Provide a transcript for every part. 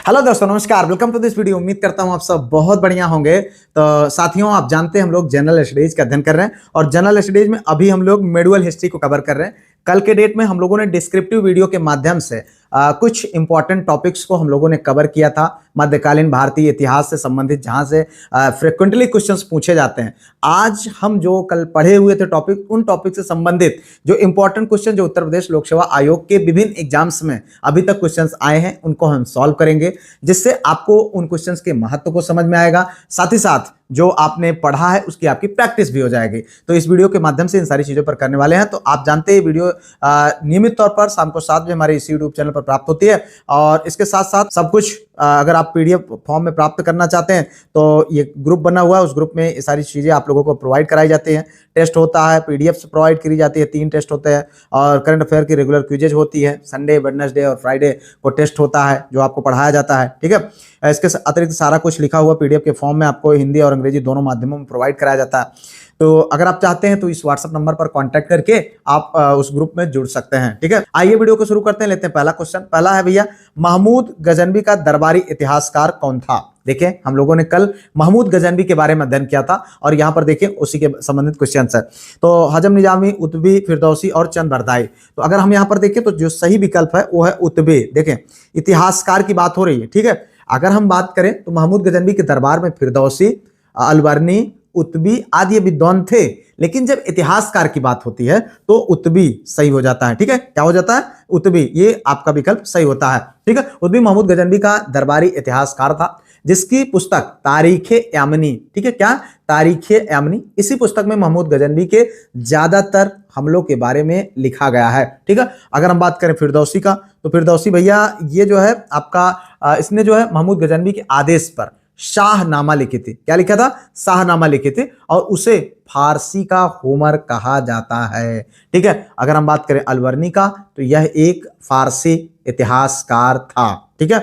Hello दोस्तों, नमस्कार। Welcome to this video. उम्मीद करता हूं आप सब बहुत बढ़िया होंगे। तो साथियों, आप जानते हैं हम लोग जनरल स्टडीज का अध्ययन कर रहे हैं और जनरल स्टडीज में अभी हम लोग मेडुअल हिस्ट्री को कवर कर रहे हैं। कल के डेट में हम लोगों ने डिस्क्रिप्टिव वीडियो के माध्यम से कुछ इंपॉर्टेंट टॉपिक्स को हम लोगों ने कवर किया था मध्यकालीन भारतीय इतिहास से संबंधित, जहां से फ्रिक्वेंटली क्वेश्चंस पूछे जाते हैं। आज हम जो कल पढ़े हुए थे टॉपिक, उन टॉपिक से संबंधित जो इंपॉर्टेंट क्वेश्चन जो उत्तर प्रदेश लोक सेवा आयोग के विभिन्न एग्जाम्स में अभी तक क्वेश्चंस आए हैं, उनको हम सॉल्व करेंगे, जिससे आपको उन क्वेश्चंस के महत्व को समझ में आएगा। साथ ही साथ जो आपने पढ़ा है उसकी आपकी प्रैक्टिस भी हो जाएगी। तो इस वीडियो के माध्यम से इन सारी चीजों पर करने वाले हैं। तो आप जानते हैं वीडियो नियमित तौर पर शाम को 7 बजे हमारे इस यूट्यूब चैनल पर प्राप्त होती है और इसके साथ साथ सब कुछ अगर आप पीडीएफ फॉर्म में प्राप्त करना चाहते हैं तो ये ग्रुप बना हुआ है, उस ग्रुप में ये सारी चीजें आप लोगों को प्रोवाइड कराई जाती हैं। टेस्ट होता है, पीडीएफ प्रोवाइड करी जाती है, 3 टेस्ट होते हैं और करंट अफेयर की रेगुलर क्विजेज होती है। संडे, वेडनेसडे और फ्राइडे को टेस्ट होता है जो आपको पढ़ाया जाता है। ठीक है, इसके अतिरिक्त सारा कुछ लिखा हुआ पीडीएफ के फॉर्म में आपको हिंदी और अंग्रेजी दोनों माध्यमों में प्रोवाइड कराया जाता है। तो अगर आप चाहते हैं तो इस व्हाट्सएप नंबर पर कांटेक्ट करके आप उस ग्रुप में जुड़ सकते हैं। ठीक है, आइए वीडियो को शुरू करते हैं। लेते हैं पहला क्वेश्चन। पहला है भैया, महमूद गजनवी का दरबारी इतिहासकार कौन था? देखिए, हम लोगों ने कल महमूद गजनवी के बारे में अध्ययन किया था और यहां पर देखिए उसी के संबंधित क्वेश्चन है। तो हजम निजामी, उतबी, फिरदौसी और चंद बरदाई। तो अगर हम यहां पर देखें तो जो सही विकल्प है वो है उतबी। देखें, इतिहासकार की बात हो रही है। ठीक है, अगर हम बात करें तो महमूद गजनवी के दरबार में फिरदौसी, अलबर्नी, उतबी आदि विद्वान थे, लेकिन जब इतिहासकार की बात होती है तो उतबी सही हो जाता है। ठीक है, क्या हो जाता है? उतबी। ये आपका विकल्प सही होता है। ठीक है, उतबी महमूद गजनवी का दरबारी इतिहासकार था जिसकी पुस्तक तारीखे यामनी, ठीक है, क्या तारीखे यामनी, इसी पुस्तक में महमूद गजनवी के ज्यादातर हमलों के बारे में लिखा गया है। ठीक है, अगर हम बात करें फिरदौसी का तो फिरदौसी भैया ये जो है आपका इसने जो है महमूद गजनवी के आदेश पर शाहनामा लिखी थी। क्या लिखा था? शाहनामा लिखी थी और उसे फारसी का होमर कहा जाता है। ठीक है, अगर हम बात करें अलवर्नी का तो यह एक फारसी इतिहासकार था। ठीक है,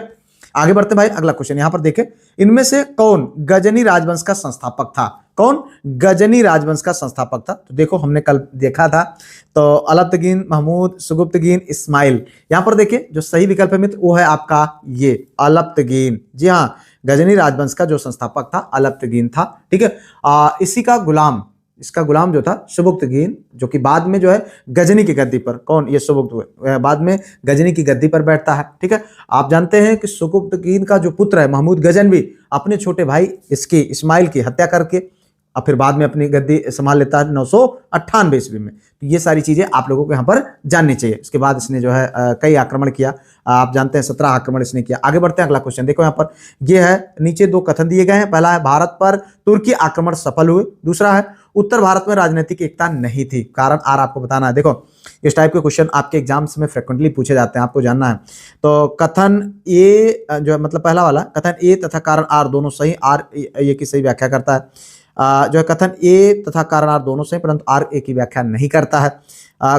आगे बढ़ते भाई। अगला क्वेश्चन यहां पर देखें, इनमें से कौन गजनी राजवंश का संस्थापक था? कौन गजनी राजवंश का संस्थापक था? तो देखो, हमने कल देखा था तो अलब्तगीन, महमूद, सुगुप्तगीन, इस्माइल। यहां पर देखिए जो सही विकल्प है मित्र वो है आपका ये अलब्तगीन। जी हाँ, गजनी राजवंश का जो संस्थापक था अलब्तगीन था। ठीक है, इसी का गुलाम, इसका गुलाम जो था सुबुक्तगीन, जो कि बाद में जो है गजनी की गद्दी पर, कौन? ये सुबुक्त बाद में गजनी की गद्दी पर बैठता है। ठीक है, आप जानते हैं कि सुबुक्तगीन का जो पुत्र है महमूद गजनवी अपने छोटे भाई इसकी इस्माइल की हत्या करके और फिर बाद में अपनी गद्दी संभाल लेता है 998 ईस्वी में। तो ये सारी चीजें आप लोगों को यहाँ पर जाननी चाहिए। इसके बाद इसने जो है कई आक्रमण किया, आप जानते हैं 17 आक्रमण इसने किया। आगे बढ़ते हैं, अगला क्वेश्चन देखो यहाँ पर ये है, नीचे 2 कथन दिए गए हैं। पहला है भारत पर तुर्की आक्रमण सफल हुए, दूसरा है उत्तर भारत में राजनीतिक एकता नहीं थी। कारण आर आपको बताना है। देखो, इस टाइप के क्वेश्चन आपके एग्जाम्स में फ्रिक्वेंटली पूछे जाते हैं, आपको जानना है। तो कथन ए जो है, मतलब पहला वाला कथन ए तथा कारण आर दोनों सही, आर ए की सही व्याख्या करता है। जो है कथन ए तथा कारण आर दोनों सही परंतु आर ए की व्याख्या नहीं करता है।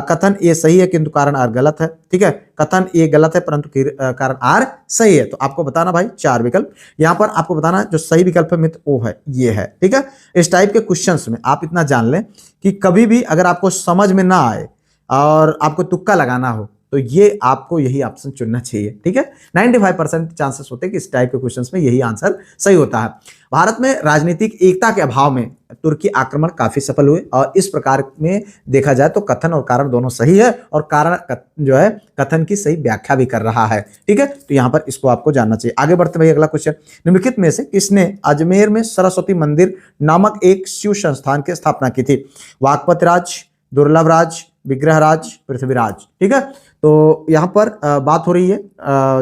कथन ए सही है किंतु कारण आर गलत है। ठीक है, कथन ए गलत है परंतु कारण आर सही है। तो आपको बताना भाई 4 विकल्प। यहां पर आपको बताना जो सही विकल्प है मित्र वो है ये है। ठीक है, इस टाइप के क्वेश्चंस में आप इतना जान लें कि कभी भी अगर आपको समझ में ना आए और आपको तुक्का लगाना हो तो ये आपको यही ऑप्शन चुनना चाहिए। ठीक है, 95% चांसेस होते हैं कि इस टाइप के क्वेश्चंस में यही आंसर सही होता है। भारत में राजनीतिक एकता के अभाव में तुर्की आक्रमण काफी सफल हुए और इस प्रकार में देखा जाए तो कथन और कारण दोनों सही है और कारण जो है कथन की सही व्याख्या भी कर रहा है। ठीक है, तो यहां पर इसको आपको जानना चाहिए। आगे बढ़ते भाई, अगला क्वेश्चन, निम्नलिखित में से किसने अजमेर में सरस्वती मंदिर नामक एक शिव संस्थान की स्थापना की थी? वाकपत राज, दुर्लभ राज, विग्रहराज, पृथ्वीराज। ठीक है, तो यहां पर बात हो रही है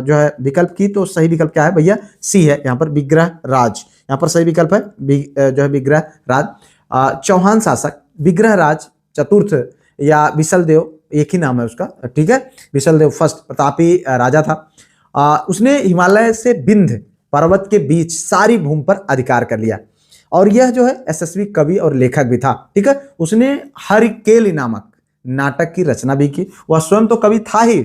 जो है विकल्प की, तो सही विकल्प क्या है भैया? सी है यहाँ पर, विग्रहराज। यहाँ पर सही विकल्प है जो है विग्रहराज। चौहान शासक विग्रहराज चतुर्थ या विशलदेव, एक ही नाम है उसका। ठीक है, विशलदेव फर्स्ट प्रतापी राजा था। उसने हिमालय से विंध्य पर्वत के बीच सारी भूमि पर अधिकार कर लिया और यह जो है यशस्वी कवि और लेखक भी था। ठीक है, उसने हरिकेली नामक नाटक की रचना भी की। वह स्वयं तो कवि था ही,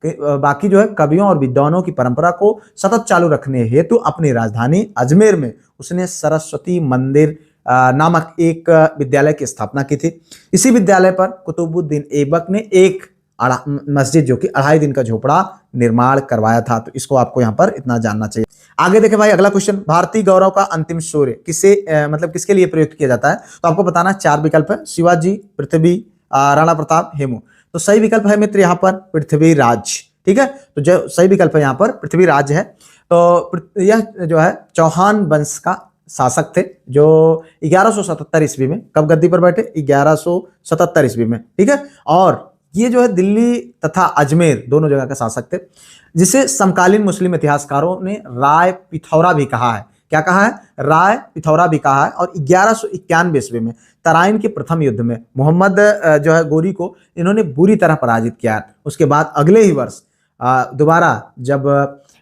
बाकी जो है कवियों और विद्वानों की परंपरा को सतत चालू रखने हेतु अपनी राजधानी अजमेर में उसने सरस्वती मंदिर नामक एक विद्यालय की स्थापना की थी। इसी विद्यालय पर कुतुबुद्दीन ऐबक ने एक मस्जिद जो कि 2.5 दिन का झोपड़ा निर्माण करवाया था। तो इसको आपको यहाँ पर इतना जानना चाहिए। आगे देखें भाई, अगला क्वेश्चन, भारतीय गौरव का अंतिम सूर्य मतलब किसके लिए प्रयुक्त किया जाता है? तो आपको बताना 4 विकल्प है, शिवाजी, पृथ्वी, राणा प्रताप, हेमू। तो सही विकल्प है मित्र यहाँ पर पृथ्वीराज। ठीक है, तो जो सही विकल्प है यहाँ पर पृथ्वीराज है। तो यह जो है चौहान वंश का शासक थे जो 1177 ईस्वी में कब गद्दी पर बैठे? 1177 ईस्वी में। ठीक है, और ये जो है दिल्ली तथा अजमेर दोनों जगह का शासक थे, जिसे समकालीन मुस्लिम इतिहासकारों ने राय पिथौरा भी कहा है। क्या कहा है? राय पिथौरा भी कहा है। और 1191 ईस्वी में तराइन के प्रथम युद्ध में मोहम्मद जो है गोरी को इन्होंने बुरी तरह पराजित किया। उसके बाद अगले ही वर्ष दोबारा जब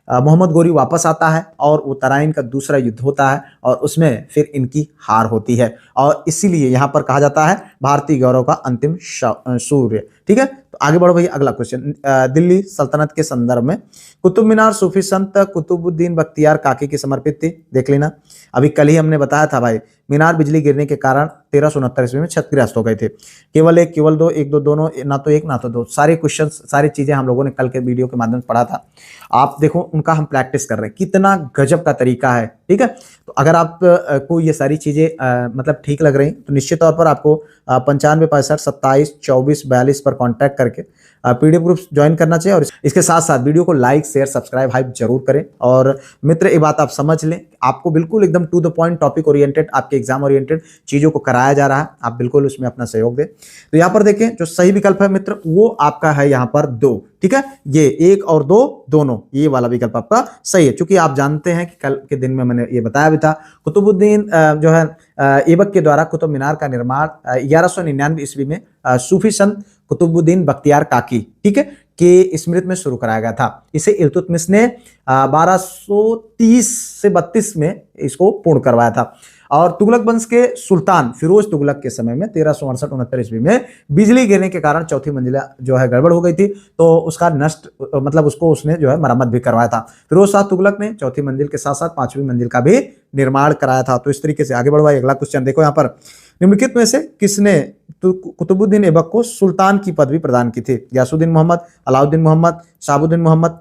मोहम्मद गोरी वापस आता है और वो तराइन का दूसरा युद्ध होता है और उसमें फिर इनकी हार होती है, और इसीलिए यहाँ पर कहा जाता है भारतीय गौरव का अंतिम सूर्य। ठीक है, तो आगे बढ़ो भैया, अगला क्वेश्चन, दिल्ली सल्तनत के संदर्भ में कुतुब मीनार सूफी संत कुतुबुद्दीन बख्तियार काकी की समर्पित थी। देख लेना, अभी कल ही हमने बताया था भाई, मीनार बिजली गिरने के कारण 1369 ईस्वी में क्षतिग्रस्त हो गए थे। केवल एक, केवल दो, एक दो, दोनों, ना तो एक ना तो दो, सारे क्वेश्चन सारी चीजें हम लोगों ने कल के वीडियो के माध्यम से पढ़ा था। आप देखो उनका हम प्रैक्टिस कर रहे हैं, कितना गजब का तरीका है। ठीक है, तो अगर आप को ये सारी चीजें मतलब ठीक लग रही तो निश्चित तौर पर आपको 95 65 27 24 42 पर कांटेक्ट करके पीडीएफ ग्रुप ज्वाइन करना चाहिए। और इसके साथ साथ वीडियो को लाइक शेयर सब्सक्राइब हाइप जरूर करें। और मित्र ये बात आप समझ लें, आपको बिल्कुल एकदम to the point topic oriented, आपके एग्जाम ओरिएंटेड चीजों को कराया जा रहा है, आप बिल्कुल उसमें अपना सहयोग दें। तो यहाँ पर देखें जो सही विकल्प है मित्र वो आपका है यहाँ पर 2। ठीक है, ये 1 और 2 दोनों, ये वाला विकल्प आपका सही है। चूंकि आप जानते हैं कि कल के दिन में मैंने ये बताया भी था, कुतुबुद्दीन जो है ऐबक के द्वारा कुतुब मीनार का निर्माण 1199 ईस्वी में सूफी संत कुतुबुद्दीन बख्तियार काकी, ठीक है, के स्मृति में शुरू कराया गया था। इसे इल्तुतमिश ने 1230 से 32 में इसको पूर्ण करवाया था। और तुगलक वंश के सुल्तान फिरोज तुगलक के समय में 1368-69 ईस्वी में बिजली गिरने के कारण चौथी मंजिला जो है गड़बड़ हो गई थी, तो उसका नष्ट मतलब उसको उसने जो है मरम्मत भी करवाया था। फिरोज शाह तुगलक ने चौथी मंजिल के साथ साथ 5वीं मंजिल का भी निर्माण कराया था। तो इस तरीके से आगे बढ़वाए। अगला क्वेश्चन देखो यहाँ पर, निम्नलिखित में से किसने कुतुबुद्दीन ऐबक को सुल्तान की पदवी प्रदान की थी? गयासुद्दीन मोहम्मद, अलाउद्दीन मोहम्मद, शहाबुद्दीन मोहम्मद,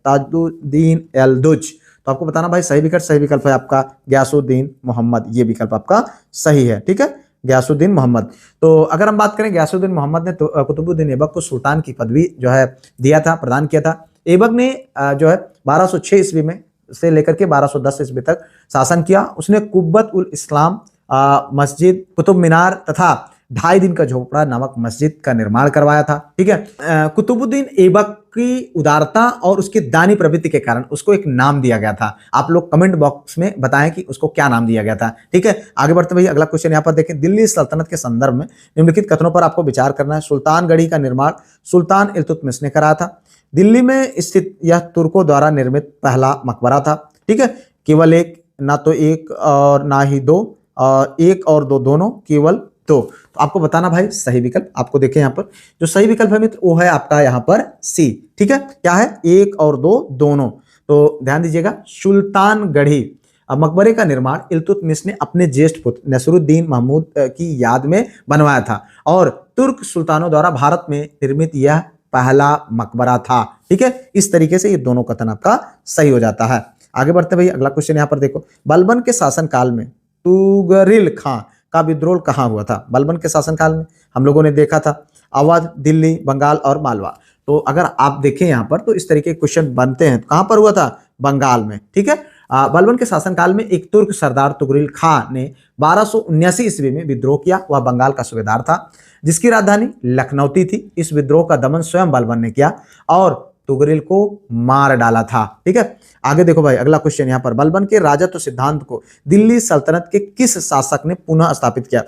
ताजुद्दीन एल्दुज। तो आपको बताना भाई सही विकल्प है आपका गयासुद्दीन मोहम्मद, ये विकल्प आपका सही है। ठीक है, गयासुद्दीन मोहम्मद। तो अगर हम बात करें, गयासुद्दीन मोहम्मद ने तो कुतुबुद्दीन ऐबक को सुल्तान की पदवी जो है दिया था, प्रदान किया था। ऐबक ने जो है 1206 ईस्वी में से लेकर के 1210 ईस्वी तक शासन किया। उसने कुब्बत उल इस्लाम मस्जिद, कुतुब मीनार तथा 2.5 दिन का झोपड़ा नामक मस्जिद का निर्माण करवाया था। ठीक है, कुतुबुद्दीन ऐबक की उदारता और उसकी दानी प्रवृत्ति के कारण उसको एक नाम दिया गया था। आप लोग कमेंट बॉक्स में बताएं कि उसको क्या नाम दिया गया था। ठीक है, आगे बढ़ते भैया, अगला क्वेश्चन यहाँ पर देखें, दिल्ली सल्तनत के संदर्भ में निम्नलिखित कथनों पर आपको विचार करना है। सुल्तानगढ़ी का निर्माण सुल्तान इल्तुतमिश ने कराया था। दिल्ली में स्थित यह तुर्कों द्वारा निर्मित पहला मकबरा था। ठीक है, केवल एक, ना तो एक और ना ही दो, और 1 और 2 दोनों, केवल 2। तो आपको बताना भाई सही विकल्प। आपको देखें यहाँ पर जो सही विकल्प है मित्र वो है आपका यहाँ पर सी। ठीक है, क्या है? 1 और 2 दोनों। तो ध्यान दीजिएगा, सुल्तानगढ़ी मकबरे का निर्माण इल्तुतमिश ने अपने ज्येष्ठ पुत्र नसरुद्दीन महमूद की याद में बनवाया था और तुर्क सुल्तानों द्वारा भारत में निर्मित यह पहला मकबरा था। ठीक है, इस तरीके से ये दोनों कथन आपका सही हो जाता है। आगे बढ़ते भैया, अगला क्वेश्चन यहाँ पर देखो, बलबन के शासनकाल में तुगरिल खां का विद्रोह कहाँ हुआ था? बलबन के शासनकाल में हम लोगों ने देखा था अवध, दिल्ली, बंगाल और मालवा। तो अगर आप देखें यहाँ पर तो इस तरीके के क्वेश्चन बनते हैं। तो कहाँ पर हुआ था? बंगाल में। ठीक है, बलबन के शासनकाल में एक तुर्क सरदार तुगरिल खां ने 1279 ईस्वी में विद्रोह किया। वह बंगाल का सूबेदार था जिसकी राजधानी लखनऊती थी। इस विद्रोह का दमन स्वयं बलबन ने किया और तुगरिल को मार डाला था। ठीक है, आगे देखो भाई, अगला क्वेश्चन यहाँ पर, बलबन के राजत्व सिद्धांत को दिल्ली सल्तनत के किस शासक ने पुनः स्थापित किया?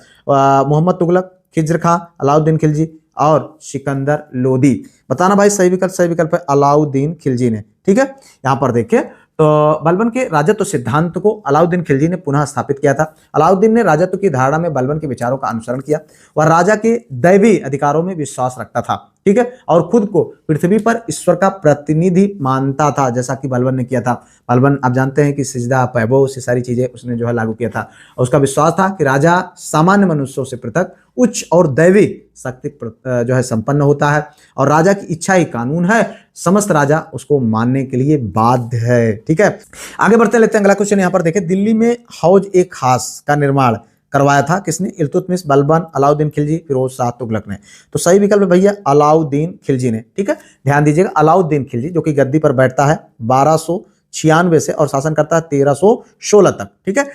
मोहम्मद तुगलक, खिज्र खां, अलाउद्दीन खिलजी और सिकंदर लोदी। बताना भाई सही विकल्प है अलाउद्दीन खिलजी ने। ठीक है, यहाँ पर देखिए, तो बलबन के राजत्व सिद्धांत को अलाउद्दीन खिलजी ने पुनः स्थापित किया था। अलाउद्दीन ने राजत्व की धारणा में बलबन के विचारों का अनुसरण किया। वह राजा के दैवी अधिकारों में विश्वास रखता था। ठीक है, और खुद को पृथ्वी पर ईश्वर का प्रतिनिधि मानता था, जैसा कि बलबन ने किया था। बलबन आप जानते हैं कि सिजदा, पैबो, से सारी चीजें उसने जो है लागू किया था। और उसका विश्वास था कि राजा सामान्य मनुष्यों से पृथक उच्च और दैवी शक्ति जो है संपन्न होता है, और राजा की इच्छा ही कानून है, समस्त राजा उसको मानने के लिए बाध्य है। ठीक है, आगे बढ़ते लेते हैं। अगला क्वेश्चन यहाँ पर देखें, दिल्ली में हौज ए खास का निर्माण करवाया था किसने? इल्तुतमिश, बलबन, अलाउद्दीन खिलजी, फिरोज शाह तुगलक ने। तो सही विकल्प है भैया अलाउद्दीन खिलजी ने। ठीक है, ध्यान दीजिएगा, अलाउद्दीन खिलजी जो कि गद्दी पर बैठता है 1296 से और शासन करता है 1316 तक। ठीक है,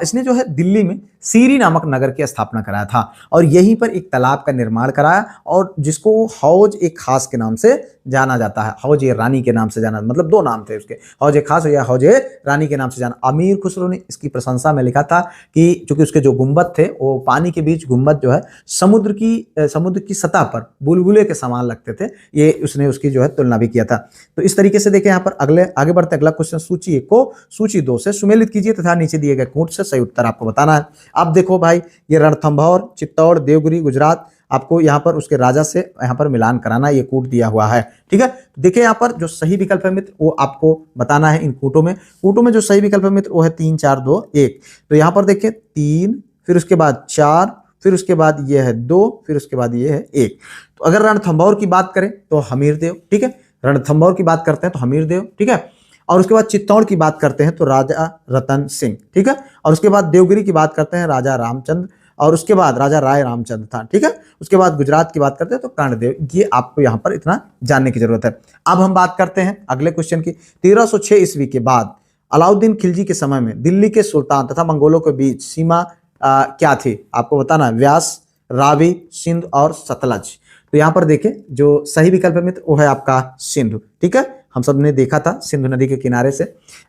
इसने जो है दिल्ली में सीरी नामक नगर की स्थापना कराया था और यहीं पर एक तालाब का निर्माण कराया और जिसको हौज ए खास के नाम से जाना जाता है। हौज ए रानी के नाम से जाना, मतलब दो नाम थे उसके, हौज ए खास या हौज ए रानी के नाम से जाना। अमीर खुसरो ने इसकी प्रशंसा में लिखा था कि चूंकि उसके जो गुंबद थे वो पानी के बीच गुंबद जो है समुद्र की सतह पर बुलबुले के समान लगते थे, ये उसने उसकी जो है तुलना भी किया था। तो इस तरीके से देखें यहाँ पर आगे बढ़ते अगला क्वेश्चन, सूची 1 को सूची 2 से सुमेलित कीजिए तथा नीचे दिए गए कूट से सही उत्तर आपको बताना है। अब देखो भाई, ये रणथंभौर, चित्तौड़, देवगिरी, गुजरात, आपको यहाँ पर उसके राजा से यहाँ पर मिलान कराना, ये कूट दिया हुआ है। ठीक है, देखिए यहाँ पर जो सही विकल्प है मित्र वो आपको बताना है। इन कूटों में जो सही विकल्प है मित्र वो है 3 4 2 1। तो यहाँ पर देखिए 3, फिर उसके बाद 4, फिर उसके बाद ये है 2, फिर उसके बाद ये है 1। तो अगर रणथंभौर की बात करें तो हमीरदेव। ठीक है, रणथंभौर की बात करते हैं तो हमीरदेव। ठीक है, और उसके बाद चित्तौड़ की बात करते हैं तो राजा रतन सिंह। ठीक है, और उसके बाद देवगिरी की बात करते हैं राजा रामचंद्र, और उसके बाद राजा राय रामचंद्र था। ठीक है, उसके बाद गुजरात की बात करते हैं तो कर्णदेव। ये आपको यहाँ पर इतना जानने की जरूरत है। अब हम बात करते हैं अगले क्वेश्चन की। 1306 ईस्वी के बाद अलाउद्दीन खिलजी के समय में दिल्ली के सुल्तान तथा मंगोलों के बीच सीमा क्या थी? आपको बताना है, व्यास, रावी, सिंध और सतलज। तो यहाँ पर देखें जो सही विकल्प है मित्र वो है आपका सिंधु। ठीक है, हम सब ने देखा था सिंधु नदी के किनारे से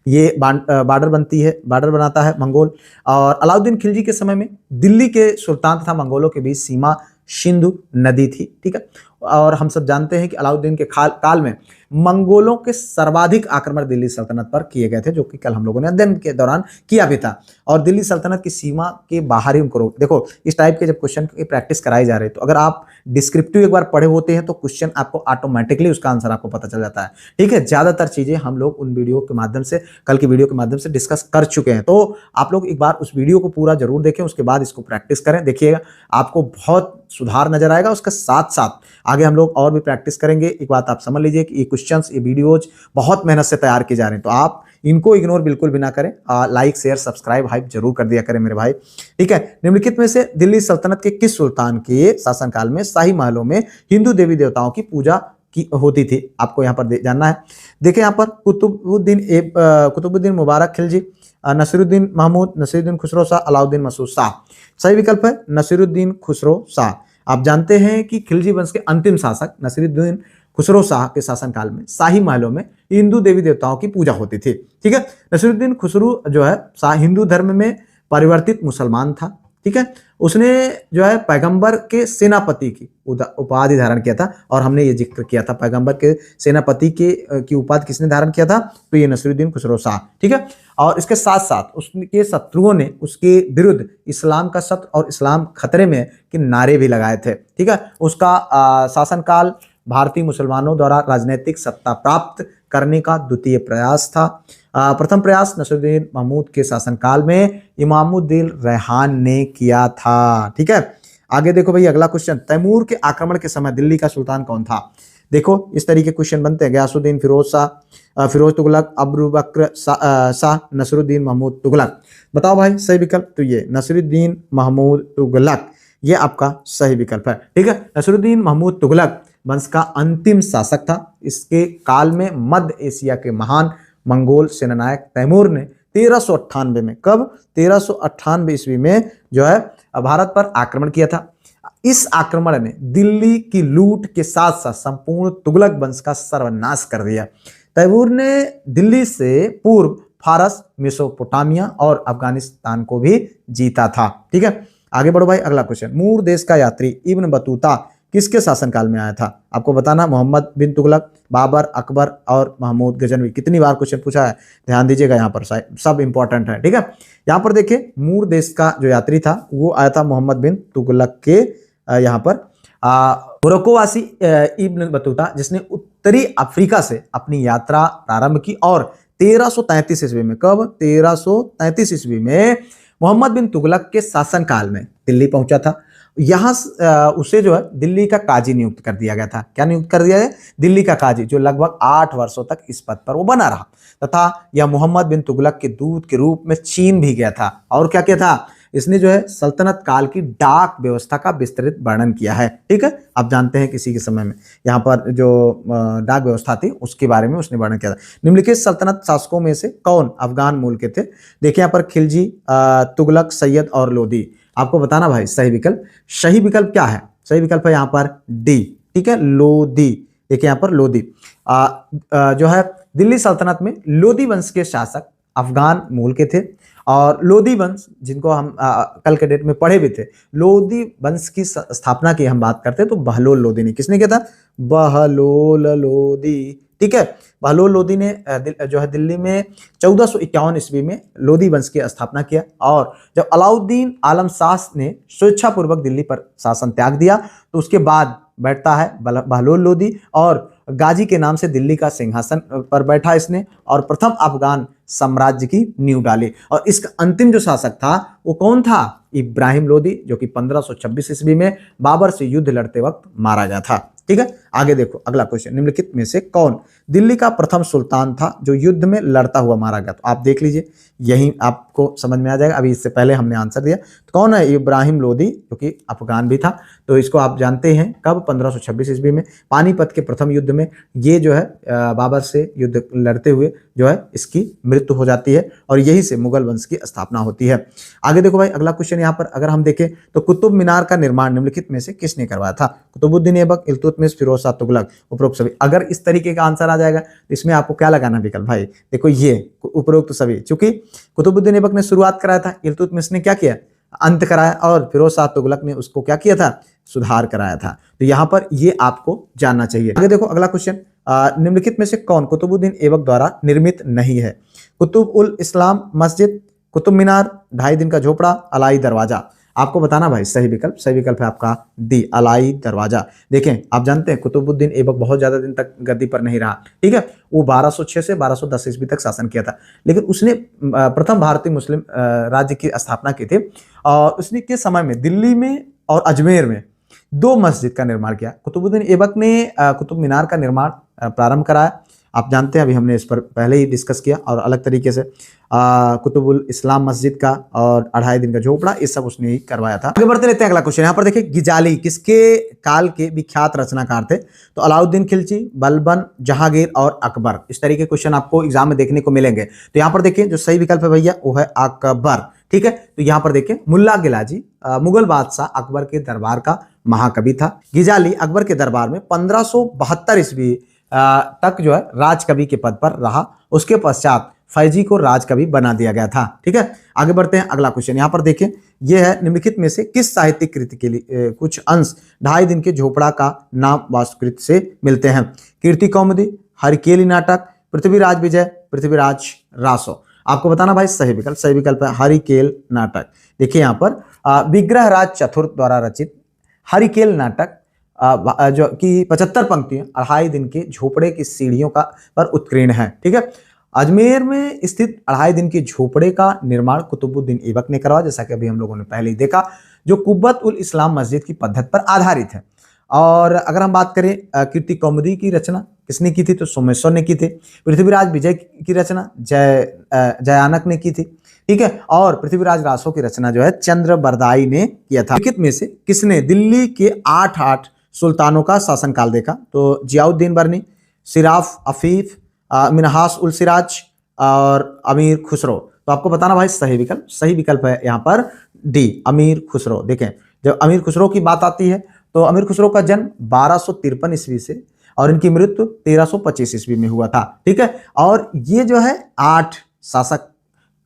ये बार्डर बनाता है मंगोल। और अलाउद्दीन खिलजी के समय में दिल्ली के सुल्तान तथा मंगोलों के बीच सीमा सिंधु नदी थी। ठीक है, और हम सब जानते हैं कि अलाउद्दीन के काल में मंगोलों के सर्वाधिक आक्रमण दिल्ली सल्तनत पर किए गए थे, जो कि कल हम लोगों ने अध्ययन के दौरान किया भी था। और दिल्ली सल्तनत की सीमा के बाहर ही उनको रोक, देखो इस टाइप के जब क्वेश्चन की प्रैक्टिस कराई जा रही है तो अगर आप डिस्क्रिप्टिव एक बार पढ़े होते हैं तो क्वेश्चन आपको ऑटोमेटिकली उसका आंसर आपको पता चल जाता है। ठीक है, ज्यादातर चीजें हम लोग उन वीडियो के माध्यम से, कल की वीडियो के माध्यम से डिस्कस कर चुके हैं। तो आप लोग एक बार उस वीडियो को पूरा जरूर देखें, उसके बाद इसको प्रैक्टिस करें, देखिएगा आपको बहुत सुधार नजर आएगा। उसके साथ साथ आगे हम लोग और भी प्रैक्टिस करेंगे। एक बात आप समझ लीजिए कि ये क्वेश्चंस, ये वीडियोज बहुत मेहनत से तैयार किए जा रहे हैं, तो आप इनको इग्नोर बिल्कुल भी ना करें। लाइक, शेयर, सब्सक्राइब, हाइप जरूर कर दिया करें मेरे भाई। ठीक है, निम्नलिखित में से दिल्ली सल्तनत के किस सुल्तान के शासनकाल में शाही महलों में हिंदू देवी देवताओं की पूजा की होती थी? आपको यहाँ पर जानना है। देखिए यहाँ पर कुतुबुद्दीन मुबारक खिलजी, नसीरुद्दीन महमूद, नसीरुद्दीन खुसरो शाह, अलाउद्दीन मसूद शाह। सही विकल्प है नसीरुद्दीन खुसरो शाह। आप जानते हैं कि खिलजी वंश के अंतिम शासक नसीरुद्दीन खुसरो शाह के शासनकाल में शाही महलों में हिंदू देवी देवताओं की पूजा होती थी। ठीक है, नसीरुद्दीन खुसरो जो है शाह हिंदू धर्म में परिवर्तित मुसलमान था। ठीक है, उसने जो है पैगंबर के सेनापति की उपाधि धारण किया था, और हमने ये जिक्र किया था पैगंबर के सेनापति की उपाधि किसने धारण किया था? तो ये नसीरुद्दीन खुसरो शाह। ठीक है, और इसके साथ साथ उसके शत्रुओं ने उसके विरुद्ध इस्लाम का सत्य और इस्लाम खतरे में के नारे भी लगाए थे। ठीक है, उसका शासनकाल भारतीय मुसलमानों द्वारा राजनीतिक सत्ता प्राप्त करने का द्वितीय प्रयास था। प्रथम प्रयास नसीरुद्दीन महमूद के शासनकाल में इमामुद्दीन रेहान ने किया था। ठीक है, आगे देखो भाई अगला क्वेश्चन, तैमूर के आक्रमण के समय दिल्ली का सुल्तान कौन था? देखो इस तरीके क्वेश्चन बनते हैं, गयासुद्दीन फिरोज शाह, फिरोज तुगलक, अबू बकर शाह, नसीरुद्दीन महमूद तुगलक। बताओ भाई सही विकल्प। तो ये नसीरुद्दीन महमूद तुगलक, ये आपका सही विकल्प है। ठीक है, नसीरुद्दीन महमूद तुगलक वंश का अंतिम शासक था। इसके काल में मध्य एशिया के महान मंगोल सेनानायक तैमूर ने 1398 में, कब? 1398 ईस्वी में जो है भारत पर आक्रमण किया था। इस आक्रमण ने दिल्ली की लूट के साथ साथ संपूर्ण तुगलक वंश का सर्वनाश कर दिया। तैमूर ने दिल्ली से पूर्व फारस, मेसोपोटामिया और अफगानिस्तान को भी जीता था। ठीक है, आगे बढ़ो भाई अगला क्वेश्चन, मूर देश का यात्री इब्न बतूता किसके शासनकाल में आया था? आपको बताना, मोहम्मद बिन तुगलक, बाबर, अकबर और महमूद गजनवी। कितनी बार क्वेश्चन पूछा है, ध्यान दीजिएगा, यहाँ पर सब इंपॉर्टेंट है। ठीक है, यहाँ पर देखिए मूर देश का जो यात्री था वो आया था मोहम्मद बिन तुगलक के यहाँ पर मोरक्कोवासी इब्न बतूता, जिसने उत्तरी अफ्रीका से अपनी यात्रा प्रारंभ की और 1333 ईस्वी में, कब? 1333 ईस्वी में मोहम्मद बिन तुगलक के शासनकाल में दिल्ली पहुंचा था। यहाँ उसे जो है दिल्ली का काजी नियुक्त कर दिया गया था। क्या नियुक्त कर दिया गया? दिल्ली का काजी, जो लगभग 8 वर्षों तक इस पद पर वो बना रहा तथा यह मोहम्मद बिन तुगलक के दूत के रूप में चीन भी गया था। और क्या किया था? इसने जो है सल्तनत काल की डाक व्यवस्था का विस्तृत वर्णन किया है। ठीक है, आप जानते हैं किसी के समय में यहाँ पर जो डाक व्यवस्था थी उसके बारे में उसने वर्णन किया था। निम्नलिखित सल्तनत शासकों में से कौन अफगान मूल के थे? देखिए यहाँ पर खिलजी, तुगलक, सैयद और लोदी। आपको बताना भाई सही विकल्प। सही विकल्प क्या है? सही विकल्प है यहाँ पर डी। ठीक है, लोदी। देखिए यहाँ पर लोदी जो है दिल्ली सल्तनत में लोदी वंश के शासक अफगान मूल के थे। और लोदी वंश जिनको हम कल के डेट में पढ़े भी थे, लोदी वंश की स्थापना की हम बात करते हैं तो बहलोल लोदी ने। किसने किया था? बहलोल लोदी। ठीक है, बहलोल लोदी ने जो है दिल्ली में 1451 ईस्वी में लोदी वंश की स्थापना किया। और जब अलाउद्दीन आलम शाह ने स्वेच्छापूर्वक दिल्ली पर शासन त्याग दिया तो उसके बाद बैठता है बहलोल लोदी, और गाजी के नाम से दिल्ली का सिंहासन पर बैठा इसने और प्रथम अफगान साम्राज्य की नींव डाली। और इसका अंतिम जो शासक था वो कौन था? इब्राहिम लोदी, जो कि 1526 ईस्वी में बाबर से युद्ध लड़ते वक्त मारा गया था। ठीक है, आगे देखो अगला क्वेश्चन, निम्नलिखित में से कौन दिल्ली का प्रथम सुल्तान था जो युद्ध में लड़ता हुआ मारा गया? तो आप देख लीजिए, यही आपको समझ में आ जाएगा। अभी इससे पहले हमने आंसर दिया। तो कौन है? इब्राहिम लोदी, जो कि अफगान भी था। तो इसको आप जानते हैं कब? 1526 ईस्वी में पानीपत के प्रथम युद्ध में ये जो है बाबर से युद्ध लड़ते हुए जो है इसकी मृत्यु हो जाती है और यही से मुगल वंश की स्थापना होती है। आगे देखो भाई अगला क्वेश्चन, यहाँ पर अगर हम देखें तो कुतुब मीनार का निर्माण निम्नलिखित में से किसने करवाया था? कुतुबुद्दीन ऐबक, इल्तुतमिश, फिरोज शाह तुगलक, उपरोक्त सभी। अगर इस तरीके का आंसर आ जाएगा तो इसमें आपको क्या लगाना विकल्प भाई? देखो ये उपरोक्त सभी, चूंकि कुतुबुद्दीन ऐबक ने शुरुआत कराया था, इल्तुतमिश ने क्या किया? अंत कराया, और फिरोज शाह तुगलक ने उसको क्या किया था? सुधार कराया था। तो यहाँ पर ये आपको जानना चाहिए। आगे देखो अगला क्वेश्चन, निम्नलिखित में से कौन कुतुबुद्दीन ऐबक द्वारा निर्मित नहीं है? कुतुब उल इस्लाम मस्जिद, कुतुब मीनार, 2.5 दिन का झोपड़ा, अलाई दरवाजा। आपको बताना भाई सही विकल्प। सही विकल्प है आपका डी, अलाई दरवाजा। देखें, आप जानते हैं कुतुबुद्दीन ऐबक बहुत ज्यादा दिन तक गद्दी पर नहीं रहा। ठीक है, वो 1206 से 1210 ईस्वी तक शासन किया था, लेकिन उसने प्रथम भारतीय मुस्लिम राज्य की स्थापना की थी। और उसने के समय में दिल्ली में और अजमेर में 2 मस्जिद का निर्माण किया। कुतुबुद्दीन ऐबक ने कुतुब मीनार का निर्माण प्रारंभ कराया। आप जानते हैं, अभी हमने इस पर पहले ही डिस्कस किया, और अलग तरीके से कुतुबुल इस्लाम मस्जिद का और 2.5 दिन का झोपड़ा, ये सब उसने ही करवाया था। आगे बढ़ते रहते हैं अगला क्वेश्चन। यहाँ पर देखिए, गिजाली किसके काल के विख्यात रचनाकार थे? तो अलाउद्दीन खिलजी, बलबन, जहांगीर और अकबर। इस तरीके के क्वेश्चन आपको एग्जाम में देखने को मिलेंगे। तो यहाँ पर देखिए जो सही विकल्प है भैया वो है अकबर। ठीक है, तो यहाँ पर देखिए मुल्ला गिलाजी मुगल बादशाह अकबर के दरबार का महाकवि था। गिजाली अकबर के दरबार में 1572 ईस्वी तक जो है राजकवि के पद पर रहा। उसके पश्चात फैजी को राजकवि बना दिया गया था। ठीक है, आगे बढ़ते हैं अगला क्वेश्चन। यहाँ पर देखिए, यह है निम्नलिखित में से किस साहित्यिक कृति के लिए कुछ अंश 2.5 दिन के झोपड़ा का नाम वास्तुकृत से मिलते हैं? कीर्ति कौमुदी, हरिकेली नाटक, पृथ्वीराज विजय, पृथ्वीराज रासो। आपको बताना भाई सही विकल्प। सही विकल्प है हरिकेल नाटक। देखिए यहाँ पर विग्रहराज चतुर्थ द्वारा रचित हरिकेल नाटक जो कि 75 पंक्तियां 2.5 दिन के झोपड़े की सीढ़ियों का पर उत्कीर्ण है। ठीक है, अजमेर में स्थित 2.5 दिन के झोपड़े का निर्माण कुतुबुद्दीन ऐबक ने करवाया, जैसा कि अभी हम लोगों ने पहले ही देखा, जो कुब्बत उल इस्लाम मस्जिद की पद्धति पर आधारित है। और अगर हम बात करें कीर्ति कौमुदी की रचना किसने की थी? तो सोमेश्वर ने की थी। पृथ्वीराज विजय की रचना जयानक ने की थी। ठीक है, और पृथ्वीराज रासो की रचना जो है चंद्र बरदाई ने किया था। लिखित में से किसने दिल्ली के 8 सुल्तानों का शासनकाल देखा? तो जियाउद्दीन बरनी, सिराफ अफीफ, मिनहास उल सिराज और अमीर खुसरो। तो आपको बताना भाई सही विकल्प। सही विकल्प है यहाँ पर डी, अमीर खुसरो। देखें, जब अमीर खुसरो की बात आती है तो अमीर खुसरो का जन्म 1253 ईस्वी से और इनकी मृत्यु 1325 ईस्वी में हुआ था। ठीक है, और ये जो है 8 शासक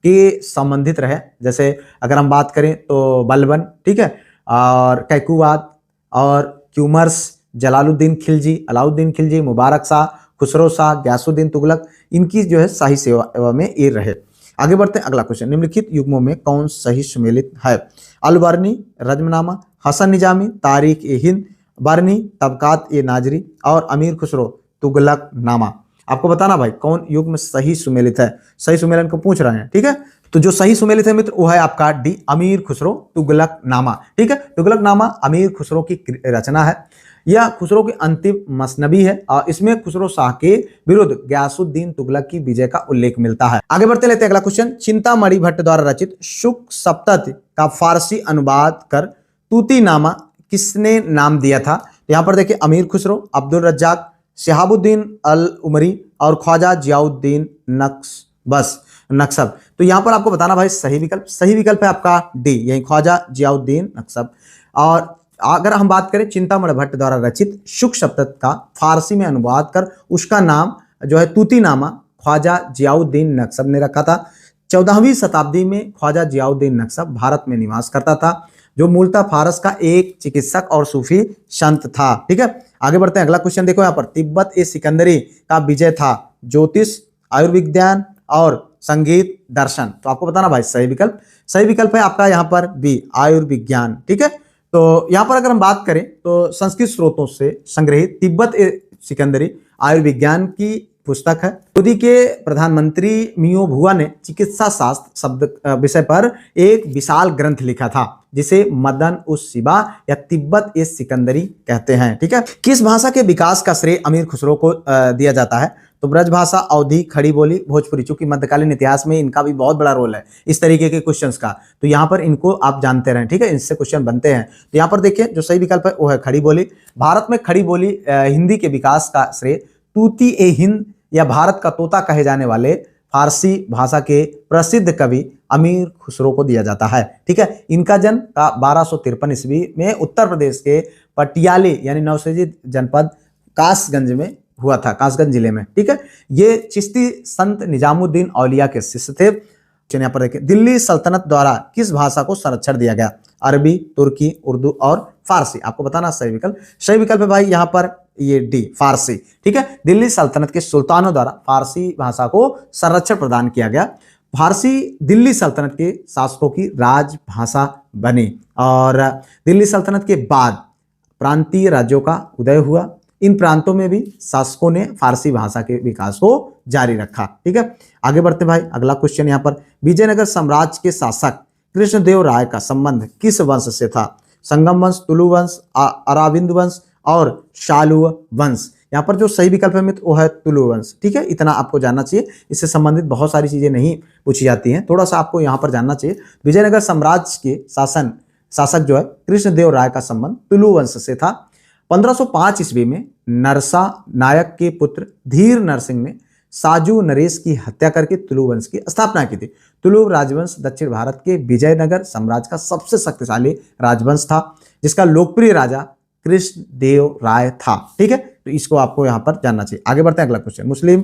के संबंधित रहे। जैसे अगर हम बात करें तो बलबन, ठीक है, और कैकुवाद और क्यूमर्स, जलालुद्दीन खिलजी, अलाउद्दीन खिलजी, मुबारक शाह, खुसरो शाह, गयासुद्दीन तुगलक, इनकी जो है शाही सेवा में ये रहे। आगे बढ़ते हैं अगला क्वेश्चन। निम्नलिखित युग्मों में कौन सही सुमेलित है? अलबर्नी, रजमनामा, हसन निजामी, तारीख ए हिंद, बरनी, तबकात ए नाजरी और अमीर खुसरो तुगलक नामा। आपको बताना भाई कौन युग्म सही सुमेलित है, सही सुमेलन को पूछ रहे हैं, ठीक है। तो जो सही सुमेलित है मित्र वो है आपका डी, अमीर खुसरो तुगलकनामा, ठीक है। तुगलकनामा अमीर खुसरो की रचना है। यह खुसरो की अंतिम मसनबी है और इसमें खुसरो शाह के विरुद्ध गयासुद्दीन तुगलक की विजय का उल्लेख मिलता है। आगे बढ़ते लेते हैं अगला क्वेश्चन। चिंतामणि भट्ट द्वारा रचित शुक सप्तति का फारसी अनुवाद कर तूतीनामा किसने नाम दिया था? यहाँ पर देखिए अमीर खुसरो, अब्दुल रज्जाक, शहाबुद्दीन अल उमरी और ख्वाजा जियाउद्दीन नक्शब। तो यहाँ पर आपको बताना भाई सही विकल्प है आपका डी, यही ख्वाजा जियाउद्दीन नक्शब। और अगर हम बात करें चिंतामणि भट्ट द्वारा रचित शुक सप्तति का फारसी में अनुवाद कर उसका नाम जो है तूतीनामा ख्वाजा जियाउद्दीन नक्शब ने रखा था। 14वीं शताब्दी में ख्वाजा जियाउद्दीन नक्शब भारत में निवास करता था, जो मूलतः फारस का एक चिकित्सक और सूफी संत था, ठीक है। आगे बढ़ते हैं अगला क्वेश्चन देखो यहाँ पर। तिब्बत ए सिकंदरी का विजय था ज्योतिष, आयुर्विज्ञान और संगीत दर्शन। तो आपको बताना भाई सही विकल्प है आपका यहाँ पर बी, आयुर्विज्ञान, ठीक है। तो यहाँ पर अगर हम बात करें तो संस्कृत स्रोतों से संग्रहित तिब्बत ए सिकंदरी आयुर्विज्ञान की पुस्तक है। सऊदी के प्रधानमंत्री मियो भुआ ने चिकित्सा शास्त्र शब्द विषय पर एक विशाल ग्रंथ लिखा था जिसे मदन उस शिबा या तिब्बत ए सिकंदरी कहते हैं, ठीक है। किस भाषा के विकास का श्रेय अमीर खुसरो को दिया जाता है? तो ब्रज भाषा, अवधी, खड़ी बोली, भोजपुरी। चूंकि मध्यकालीन इतिहास में इनका भी बहुत बड़ा रोल है इस तरीके के क्वेश्चंस का, तो यहाँ पर इनको आप जानते रहें, ठीक है, इनसे क्वेश्चन बनते हैं। तो यहाँ पर देखिए जो सही विकल्प है वो है खड़ी बोली। भारत में खड़ी बोली हिंदी के विकास का श्रेय तूती ए हिंद या भारत का तोता कहे जाने वाले फारसी भाषा के प्रसिद्ध कवि अमीर खुसरो को दिया जाता है, ठीक है। इनका जन्म 1253 ईस्वी में उत्तर प्रदेश के पटियाली यानी नवसर्जित जनपद कासगंज में हुआ था, कासगंज जिले में, ठीक है। ये चिश्ती संत निजामुद्दीन औलिया के शिष्य थे। यहाँ पर देखिए दिल्ली सल्तनत द्वारा किस भाषा को संरक्षण दिया गया? अरबी, तुर्की, उर्दू और फारसी। आपको बताना सही विकल्प है भाई यहाँ पर ये डी, फारसी, ठीक है। दिल्ली सल्तनत के सुल्तानों द्वारा फारसी भाषा को संरक्षण प्रदान किया गया। फारसी दिल्ली सल्तनत के शासकों की राजभाषा बनी और दिल्ली सल्तनत के बाद प्रांतीय राज्यों का उदय हुआ। इन प्रांतों में भी शासकों ने फारसी भाषा के विकास को जारी रखा, ठीक है। आगे बढ़ते भाई अगला क्वेश्चन यहाँ पर। विजयनगर साम्राज्य के शासक कृष्णदेव राय का संबंध किस वंश से था? संगम वंश, तुलु वंश, अराविंद वंश और शालू वंश। यहाँ पर जो सही विकल्प है मित्र वो है तुलु वंश, ठीक है। इतना आपको जानना चाहिए, इससे संबंधित बहुत सारी चीजें नहीं पूछी जाती हैं, थोड़ा सा आपको यहाँ पर जानना चाहिए। विजयनगर साम्राज्य के शासक जो है कृष्णदेव राय का संबंध तुलु वंश से था। 1505 ईस्वी में नरसा नायक के पुत्र धीर नरसिंह ने साजू नरेश की हत्या करके तुलु वंश की स्थापना की थी। तुलु राजवंश दक्षिण भारत के विजयनगर साम्राज्य का सबसे शक्तिशाली राजवंश था, जिसका लोकप्रिय राजा कृष्णदेव राय था, ठीक है। तो इसको आपको यहाँ पर जानना चाहिए। आगे बढ़ते हैं अगला क्वेश्चन। मुस्लिम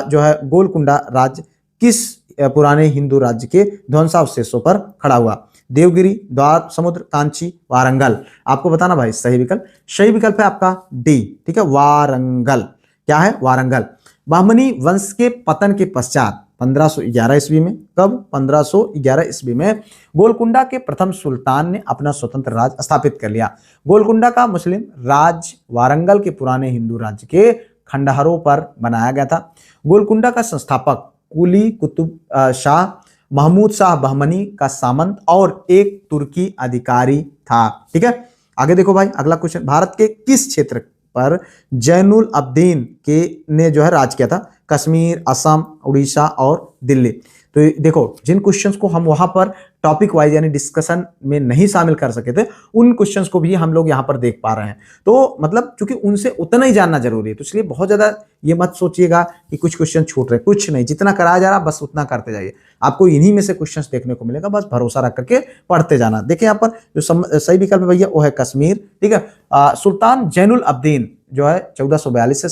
जो है गोलकुंडा राज्य किस पुराने हिंदू राज्य के ध्वंसावशेषों पर खड़ा हुआ? देवगिरी, द्वार समुद्र, कांची, वारंगल। आपको बताना भाई सही विकल्प है आपका डी, ठीक है, वारंगल। क्या है? वारंगल। बहमनी वंश के पतन के पश्चात 1511 ईस्वी में, कब? 1511 ईस्वी में गोलकुंडा के प्रथम सुल्तान ने अपना स्वतंत्र राज्य स्थापित कर लिया। गोलकुंडा का मुस्लिम राज वारंगल के पुराने हिंदू राज्य के खंडहरों पर बनाया गया था। गोलकुंडा का संस्थापक कुली कुतुब शाह महमूद शाह बहमनी का सामंत और एक तुर्की अधिकारी था, ठीक है। आगे देखो भाई अगला क्वेश्चन। भारत के किस क्षेत्र पर जैनुल अब्दीन के ने जो है राज किया था? कश्मीर, असम, उड़ीसा और दिल्ली। तो देखो जिन क्वेश्चंस को हम वहां पर टॉपिक वाइज यानी डिस्कशन में नहीं शामिल कर सके थे, उन क्वेश्चंस को भी हम लोग यहाँ पर देख पा रहे हैं। तो मतलब चूंकि उनसे उतना ही जानना जरूरी है, तो इसलिए बहुत ज्यादा ये मत सोचिएगा कि कुछ क्वेश्चन छूट रहे, कुछ नहीं, जितना कराया जा रहा बस उतना करते जाइए, आपको इन्हीं में से क्वेश्चंस देखने को मिलेगा, बस भरोसा रख करके पढ़ते जाना। देखिए यहाँ पर जो सही विकल्प है भैया वो है कश्मीर, ठीक है। सुल्तान जैनुल अब्दीन जो है 1442 से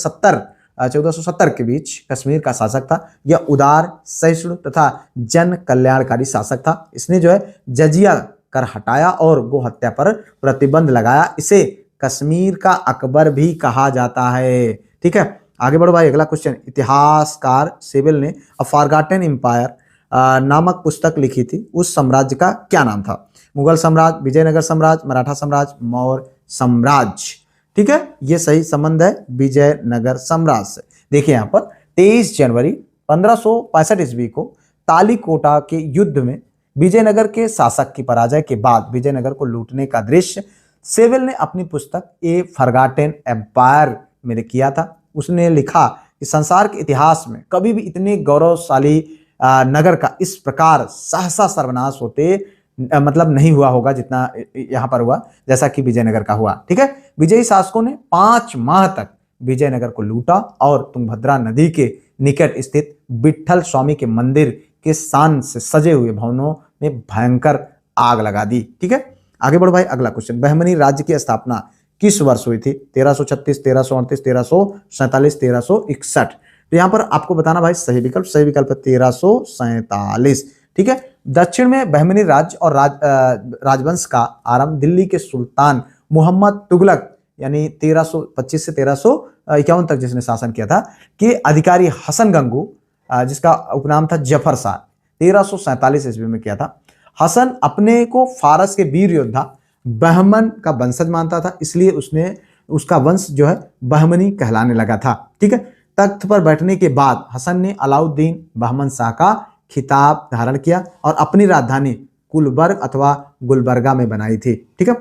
1470 के बीच कश्मीर का शासक था। यह उदार, सहिष्णु तथा जन कल्याणकारी शासक था। इसने जो है जजिया कर हटाया और गो हत्या पर प्रतिबंध लगाया। इसे कश्मीर का अकबर भी कहा जाता है, ठीक है। आगे बढ़ो भाई अगला क्वेश्चन। इतिहासकार सेबिल ने अ फॉरगॉटन एम्पायर नामक पुस्तक लिखी थी, उस साम्राज्य का क्या नाम था? मुगल साम्राज्य, विजयनगर साम्राज्य, मराठा साम्राज्य, मौर्य साम्राज्य, ठीक है। ये सही संबंध है विजयनगर साम्राज्य से। देखिए यहाँ पर 23 जनवरी 1565 ईस्वी को तालीकोटा के युद्ध में विजयनगर के शासक की पराजय के बाद विजयनगर को लूटने का दृश्य सेविल ने अपनी पुस्तक ए फॉरगॉटन एम्पायर में किया था। उसने लिखा कि संसार के इतिहास में कभी भी इतने गौरवशाली नगर का इस प्रकार सहसा सर्वनाश होते मतलब नहीं हुआ होगा जितना यहाँ पर हुआ, जैसा कि विजयनगर का हुआ। ठीक है, विजयी शासकों ने 5 माह तक विजयनगर को लूटा और तुंगभद्रा नदी के निकट स्थित विट्ठल स्वामी के मंदिर के शान से सजे हुए भवनों में भयंकर आग लगा दी। ठीक है, आगे बढ़ो भाई। अगला क्वेश्चन, बहमनी राज्य की स्थापना किस वर्ष हुई थी? 1336, 1338, 1347, 1361। तो यहाँ पर आपको बताना भाई सही विकल्प है 1347। ठीक है, दक्षिण में बहमनी राज्य और राजवंश का आरंभ दिल्ली के सुल्तान मोहम्मद तुगलक यानी 1325 से 1351 तक जिसने शासन किया था कि अधिकारी हसन गंगू जिसका उपनाम था जफर शाह 1347 ईस्वी में किया था। हसन अपने को फारस के वीर योद्धा बहमन का वंशज मानता था, इसलिए उसने उसका वंश जो है बहमनी कहलाने लगा था। ठीक है, तख्त पर बैठने के बाद हसन ने अलाउद्दीन बहमन शाह का खिताब धारण किया और अपनी राजधानी कुलबर्ग अथवा गुलबर्गा में बनाई थी। ठीक है,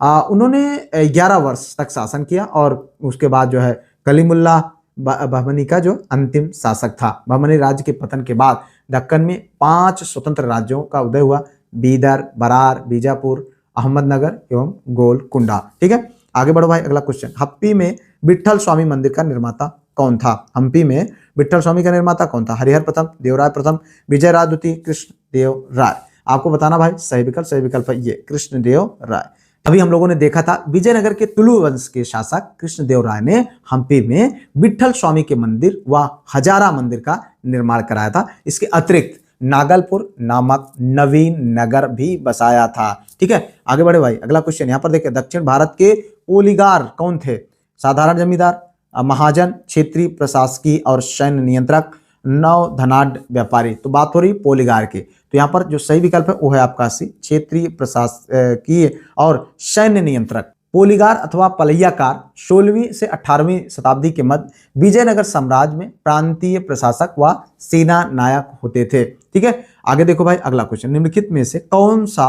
उन्होंने 11 वर्ष तक शासन किया और उसके बाद जो है कलीमुल्लाह बहमनी का जो अंतिम शासक था। बहमनी राज्य के पतन के बाद दक्कन में 5 स्वतंत्र राज्यों का उदय हुआ, बीदर, बरार, बीजापुर, अहमदनगर एवं गोलकुंडा। ठीक है, आगे बढ़ो भाई। अगला क्वेश्चन, हम्पी में विट्ठल स्वामी मंदिर का निर्माता कौन था? हम्पी में विट्ठल स्वामी का निर्माता कौन था? हरिहर प्रथम, देवराय प्रथम, विजयराज द्वितीय, कृष्णदेव राय। आपको बताना भाई सही विकल्प है ये कृष्णदेव राय। अभी हम लोगों ने देखा था विजयनगर के तुलु वंश के शासक कृष्णदेव राय ने हम्पी में विट्ठल स्वामी के मंदिर व हजारा मंदिर का निर्माण कराया था। इसके अतिरिक्त नागलपुर नामक नवीन नगर भी बसाया था। ठीक है, आगे बढ़े भाई। अगला क्वेश्चन यहाँ पर देखिए, दक्षिण भारत के ओलिगार कौन थे? साधारण जमींदार, महाजन, क्षेत्रीय प्रशासकीय और सैन्य नियंत्रक, नव धनाढ़ व्यापारी। तो बात हो रही पोलिगार की, तो यहाँ पर जो सही विकल्प है वो है आपका सी क्षेत्रीय प्रशासकीय और सैन्य नियंत्रक। पोलिगार अथवा पलैयाकार 16वीं से 18वीं शताब्दी के मध्य विजयनगर साम्राज्य में प्रांतीय प्रशासक व सेना नायक होते थे। ठीक है, आगे देखो भाई। अगला क्वेश्चन, निम्नलिखित में से कौन सा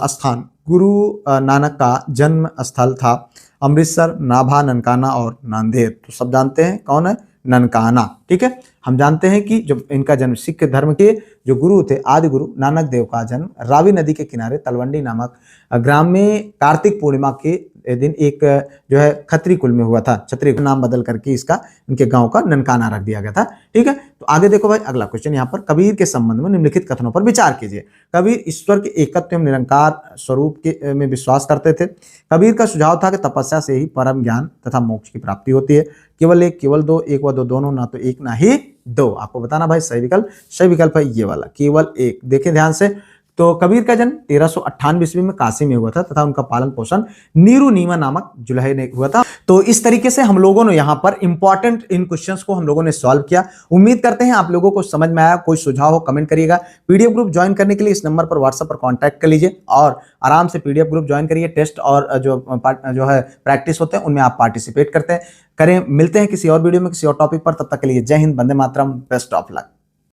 स्थान गुरु नानक का जन्म स्थल था? अमृतसर, नाभा, ननकाना और नांदेड़। तो सब जानते हैं कौन है? ननकाना। ठीक है, हम जानते हैं कि जो इनका जन्म सिख धर्म के जो गुरु थे आदि गुरु नानक देव का जन्म रावी नदी के किनारे तलवंडी नामक ग्राम में कार्तिक पूर्णिमा के दिन एक जो है खत्री कुल में हुआ था। क्षत्रिय नाम बदल करके इसका इनके गांव का ननकाना रख दिया गया था। ठीक है, तो आगे देखो भाई। अगला क्वेश्चन, यहाँ पर कबीर के संबंध में निम्नलिखित कथनों पर विचार कीजिए। कबीर ईश्वर के एकत्व एवं निरंकार स्वरूप के में विश्वास करते थे। कबीर का सुझाव था कि तपस्या से ही परम ज्ञान तथा मोक्ष की प्राप्ति होती है। केवल एक, केवल दो, एक व दो दोनों, ना तो एक ना ही दो। आपको बताना भाई सही विकल्प है ये वाला केवल एक। देखिए ध्यान से, तो कबीर का जन्म 1398 ईस्वी में काशी में हुआ था तथा उनका पालन पोषण नीरू नीमा नामक जुल्हे ने हुआ था। तो इस तरीके से हम लोगों ने यहाँ पर इंपॉर्टेंट इन क्वेश्चंस को हम लोगों ने सॉल्व किया। उम्मीद करते हैं आप लोगों को समझ में आया। कोई सुझाव हो कमेंट करिएगा। पीडीएफ ग्रुप ज्वाइन करने के लिए इस नंबर पर व्हाट्सएप पर कॉन्टैक्ट कर लीजिए और आराम से पीडीएफ ग्रुप ज्वाइन करिए। टेस्ट और जो है प्रैक्टिस होते हैं उनमें आप पार्टिसिपेट करें। मिलते हैं किसी और वीडियो में किसी और टॉपिक पर। तब तक के लिए जय Hind, Vande Mataram, best of luck.